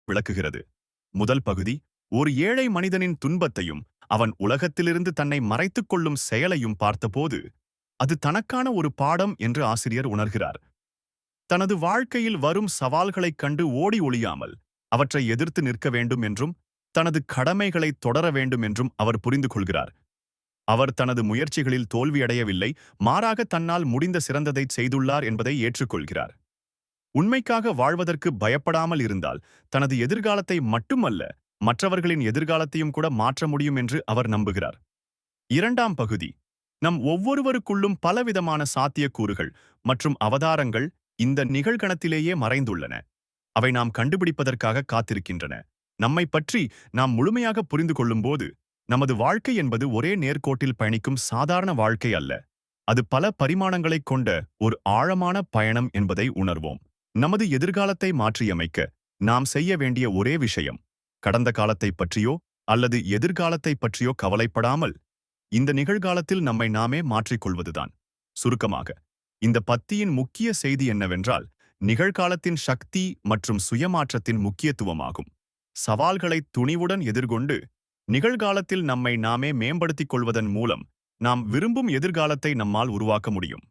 விளக்குகிறது. முதல் பகுதி ஒரு ஏழை மனிதனின் துன்பத்தையும் அவன் உலகத்திலிருந்து தன்னை மறைத்துக் கொள்ளும் செயலையும் பார்த்தபோது அது தனக்கான ஒரு பாடம் என்று ஆசிரியர் உணர்கிறார். தனது வாழ்க்கையில் வரும் சவால்களைக் கண்டு ஓடி ஒளியாமல் அவற்றை எதிர்த்து நிற்க வேண்டும் என்றும் தனது கடமைகளை தொடர வேண்டும் என்றும் அவர் புரிந்து கொள்கிறார். அவர் தனது முயற்சிகளில் தோல்வியடையவில்லை, மாறாக தன்னால் முடிந்த சிறந்ததை செய்துள்ளார் என்பதை ஏற்றுக்கொள்கிறார். உண்மைக்காக வாழ்வதற்கு பயப்படாமல் இருந்தால் தனது எதிர்காலத்தை மட்டுமல்ல, மற்றவர்களின் எதிர்காலத்தையும் கூட மாற்ற முடியும் என்று அவர் நம்புகிறார். இரண்டாம் பகுதி நம் ஒவ்வொருவருக்குள்ளும் பலவிதமான சாத்தியக்கூறுகள் மற்றும் அவதாரங்கள் இந்த நிகழ்கணத்திலேயே மறைந்துள்ளன. அவை நாம் கண்டுபிடிப்பதற்காக காத்திருக்கின்றன. நம்மை பற்றி நாம் முழுமையாக புரிந்து கொள்ளும்போது நமது வாழ்க்கை என்பது ஒரே நேர்கோட்டில் பயணிக்கும் சாதாரண வாழ்க்கை அல்ல. அது பல பரிமாணங்களைக் கொண்ட ஒரு ஆழமான பயணம் என்பதை உணர்வோம். நமது எதிர்காலத்தை மாற்றியமைக்க நாம் செய்ய வேண்டிய ஒரே விஷயம், கடந்த காலத்தைப் பற்றியோ அல்லது எதிர்காலத்தைப் பற்றியோ கவலைப்படாமல் இந்த நிகழ்காலத்தில் நம்மை நாமே மாற்றிக்கொள்வதுதான். சுருக்கமாக, இந்த பத்தியின் முக்கிய செய்தி என்னவென்றால், நிகழ்காலத்தின் சக்தி மற்றும் சுயமாற்றத்தின் முக்கியத்துவமாகும். சவால்களை துணிவுடன் எதிர்கொண்டு நிகழ்காலத்தில் நம்மை நாமே மேம்படுத்திக் கொள்வதன் மூலம் நாம் விரும்பும் எதிர்காலத்தை நம்மால் உருவாக்க முடியும்.